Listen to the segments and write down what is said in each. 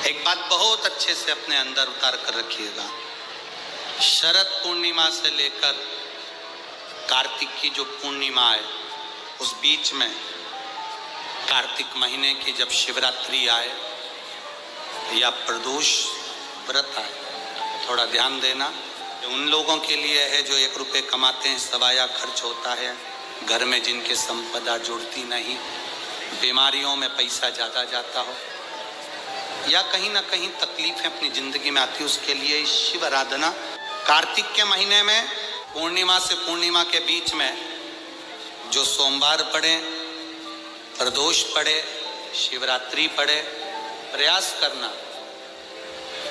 एक बात बहुत अच्छे से अपने अंदर उतार कर रखिएगा। शरद पूर्णिमा से लेकर कार्तिक की जो पूर्णिमा है, उस बीच में कार्तिक महीने की जब शिवरात्रि आए या प्रदोष व्रत आए, थोड़ा ध्यान देना। उन लोगों के लिए है जो 1 रुपये कमाते हैं, सवाया खर्च होता है, घर में जिनके संपदा जुड़ती नहीं, बीमारियों में पैसा ज़्यादा जाता हो, या कहीं ना कहीं तकलीफें अपनी जिंदगी में आती है, उसके लिए शिव आराधना कार्तिक के महीने में पूर्णिमा से पूर्णिमा के बीच में जो सोमवार पड़े, प्रदोष पड़े, शिवरात्रि पड़े, प्रयास करना।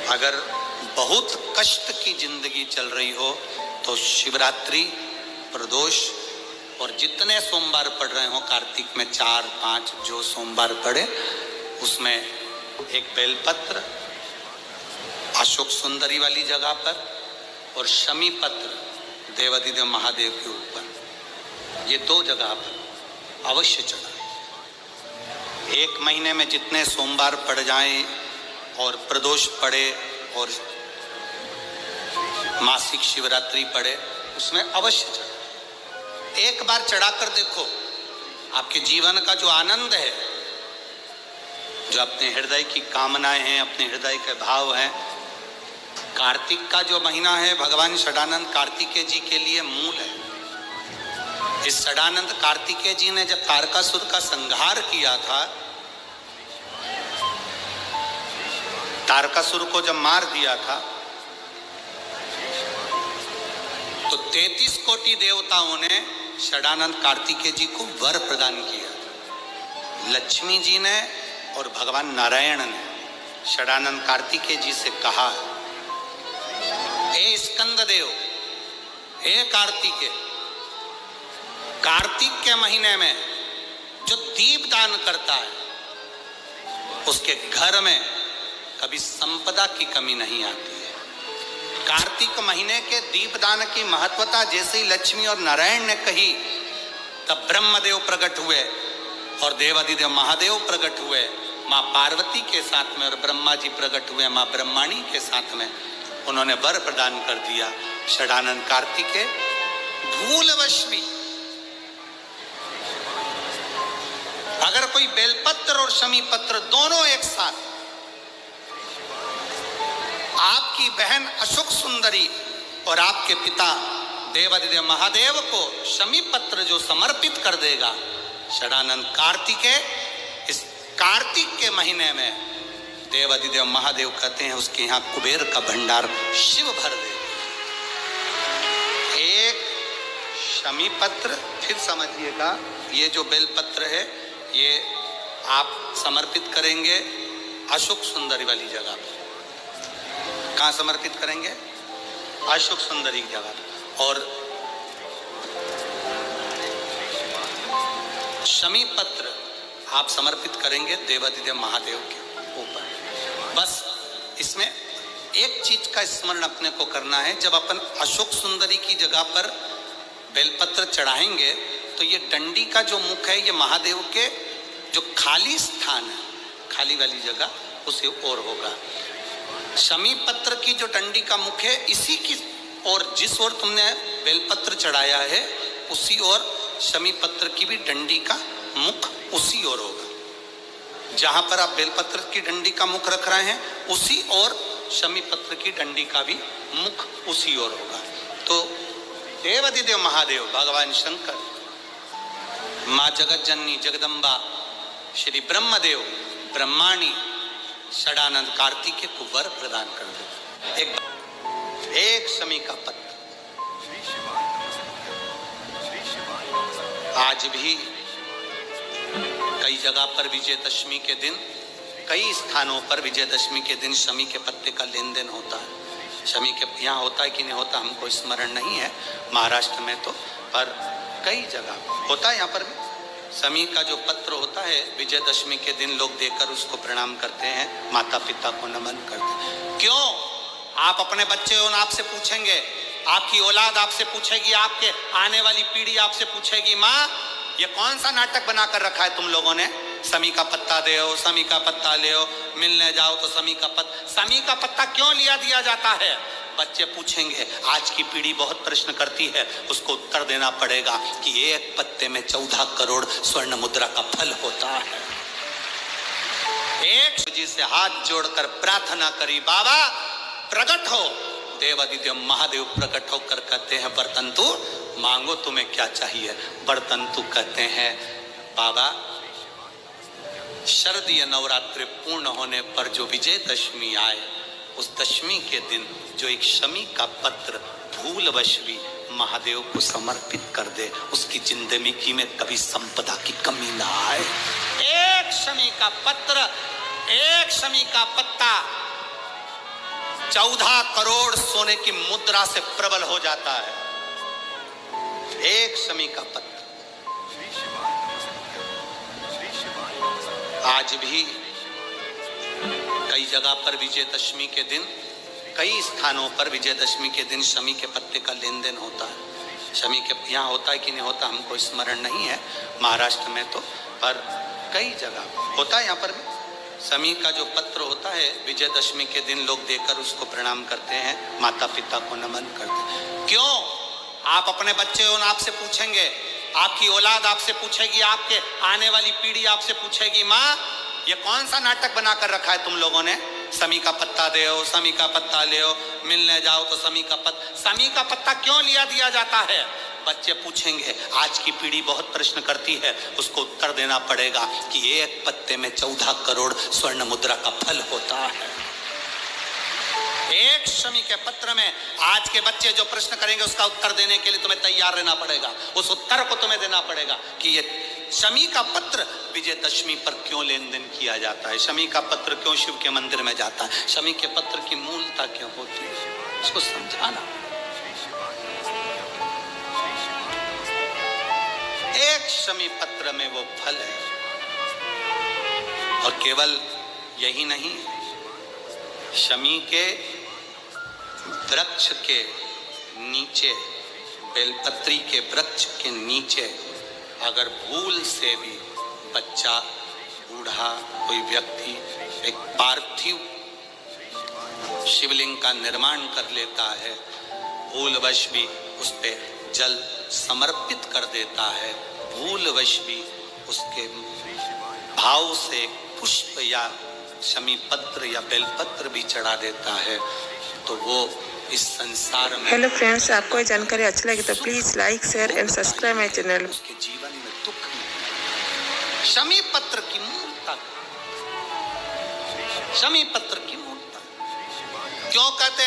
अगर बहुत कष्ट की जिंदगी चल रही हो तो शिवरात्रि, प्रदोष और जितने सोमवार पड़ रहे हो कार्तिक में 4-5 जो सोमवार पड़े, उसमें एक बेलपत्र अशोक सुंदरी वाली जगह पर और शमी पत्र देवाधिदेव महादेव के ऊपर, ये 2 जगह पर अवश्य चढ़ाएं। 1 महीने में जितने सोमवार पड़ जाएं और प्रदोष पड़े और मासिक शिवरात्रि पड़े, उसमें अवश्य चढ़ाएं। एक बार चढ़ाकर देखो, आपके जीवन का जो आनंद है, जो अपने हृदय की कामनाएं हैं, अपने हृदय के भाव हैं। कार्तिक का जो महीना है भगवान षडानंद कार्तिकेय जी के लिए मूल है। इस षडानंद कार्तिकेय जी ने जब तारकासुर का संहार किया था, तारकासुर को जब मार दिया था, तो 33 कोटि देवताओं ने षडानंद कार्तिकेय जी को वर प्रदान किया। लक्ष्मी जी ने और भगवान नारायण ने षडानंद कार्तिकेय जी से कहा, हे स्कंद देव, हे कार्तिकेय, कार्तिक के महीने में जो दीप दान करता है उसके घर में कभी संपदा की कमी नहीं आती है। कार्तिक महीने के दीपदान की महत्वता जैसे ही लक्ष्मी और नारायण ने कही, तब ब्रह्मदेव प्रकट हुए और देवाधिदेव महादेव प्रकट हुए माँ पार्वती के साथ में, और ब्रह्मा जी प्रकट हुए माँ ब्रह्माणी के साथ में। उन्होंने वर प्रदान कर दिया। षडानंद कार्तिकेय भूलवश भी अगर कोई बेलपत्र और शमी पत्र दोनों एक साथ आपकी बहन अशोक सुंदरी और आपके पिता देवाधिदेव महादेव को शमी पत्र जो समर्पित कर देगा, षडानंद कार्तिकेय इस कार्तिक के महीने में देवाधिदेव महादेव कहते हैं उसके यहाँ कुबेर का भंडार शिव भर दे। एक शमी पत्र, फिर समझिएगा, ये जो बेलपत्र है ये आप समर्पित करेंगे अशोक सुंदरी वाली जगह पर। कहाँ समर्पित करेंगे? अशोक सुंदरी की जगह पर। और शमी पत्र आप समर्पित करेंगे देवाधिदेव महादेव के ऊपर। बस इसमें एक चीज का स्मरण अपने को करना है, जब अपन अशोक सुंदरी की जगह पर बेलपत्र चढ़ाएंगे तो ये डंडी का जो मुख है ये महादेव के जो खाली स्थान है, खाली वाली जगह, उसे ओर होगा। शमी पत्र की जो डंडी का मुख है, इसी की और जिस ओर तुमने बेलपत्र चढ़ाया है उसी ओर शमी पत्र की भी डंडी का मुख उसी ओर होगा। जहां पर आप बेलपत्र की डंडी का मुख रख रहे हैं उसी ओर शमी पत्र की डंडी का भी मुख उसी ओर होगा। तो देवाधिदेव महादेव, भगवान शंकर, माँ जगत जननी जगदम्बा, श्री ब्रह्मदेव, ब्रह्माणी षडानंद कार्तिकेय को वर प्रदान कर दे। एक शमी का पत्र आज भी कई जगह पर विजयदशमी के दिन, कई स्थानों पर विजयदशमी के दिन शमी के पत्ते का लेन देन होता है। शमी के यहाँ होता है कि नहीं होता हमको स्मरण नहीं है, महाराष्ट्र में तो, पर कई जगह होता है। यहाँ पर भी शमी का जो पत्र होता है विजयदशमी के दिन लोग देकर उसको प्रणाम करते हैं, माता पिता को नमन करते हैं। क्यों? आप अपने बच्चे हो, आपसे पूछेंगे, आपकी औलाद आपसे पूछेगी, आपके आने वाली पीढ़ी आपसे पूछेगी, माँ ये कौन सा नाटक बनाकर रखा है तुम लोगों ने? समी का पत्ता दे, समी का पत्ता ले, मिलने जाओ तो समी का पत्ता क्यों लिया दिया जाता है? बच्चे पूछेंगे, आज की पीढ़ी बहुत प्रश्न करती है, उसको उत्तर देना पड़ेगा कि एक पत्ते में 14 करोड़ स्वर्ण मुद्रा का फल होता है। एक जी से हाथ जोड़कर प्रार्थना करी, बाबा प्रकट हो। देवादिदेव महादेव प्रकट होकर कहते हैं, बर्तंतु मांगो, तुम्हें क्या चाहिए? बर्तंतु कहते हैं, बाबा शरदीय नवरात्रि पूर्ण होने पर जो विजयदशमी आए, उस दशमी के दिन जो एक शमी का पत्र भूलवश भी महादेव को समर्पित कर दे, उसकी जिंदगी में कभी संपदा की कमी ना आए। एक शमी का पत्र, एक शमी का पत्ता 14 करोड़ सोने की मुद्रा से प्रबल हो जाता है। एक शमी का पत्र। आज भी कई जगह पर विजयदशमी के दिन, कई स्थानों पर विजयदशमी के दिन शमी के पत्ते का लेन देन होता है। शमी के यहाँ होता है कि नहीं होता हमको स्मरण नहीं है, महाराष्ट्र में तो, पर कई जगह होता है। यहाँ पर भी शमी का जो पत्र होता है, विजयदशमी के दिन लोग देकर उसको प्रणाम करते हैं, माता पिता को नमन करते हैं। क्यों? आप अपने बच्चे हो, आपसे पूछेंगे, आपकी औलाद आपसे पूछेगी, आपके आने वाली पीढ़ी आपसे पूछेगी, माँ ये कौन सा नाटक बनाकर रखा है तुम लोगों ने? समी का पत्ता दे, समी का पत्ता ले, मिलने जाओ तो समी का पत्ता क्यों लिया दिया जाता है? बच्चे पूछेंगे, आज की पीढ़ी बहुत प्रश्न करती है, उसको उत्तर देना पड़ेगा कि एक पत्ते में 14 करोड़ स्वर्ण मुद्रा का फल होता है। एक शमी के पत्र में आज के बच्चे जो प्रश्न करेंगे, उसका उत्तर देने के लिए तुम्हें तैयार रहना पड़ेगा। उस उत्तर को तुम्हें देना पड़ेगा कि ये शमी का पत्र विजयदशमी पर क्यों लेन देन किया जाता है, शमी का पत्र क्यों शिव के मंदिर में जाता है, शमी के पत्र की मूलता क्यों होती है, उसको समझाना। एक शमी पत्र में वो फल है। और केवल यही नहीं, शमी के वृक्ष के नीचे, बेलपत्री के वृक्ष के नीचे अगर भूल से भी बच्चा, बूढ़ा, कोई व्यक्ति एक पार्थिव शिवलिंग का निर्माण कर लेता है, भूलवश भी उस पे जल समर्पित कर देता है, भूलवश भी उसके भाव से पुष्प या शमी पत्र या बेलपत्र भी चढ़ा देता है, तो वो इस संसार में। हेलो फ्रेंड्स, आपको ये जानकारी अच्छी लगी तो please like, share and subscribe my channel. उसके जीवन में दुख नहीं। शमी पत्र की मूलता, शमी पत्र की मूलता क्यों कहते हैं?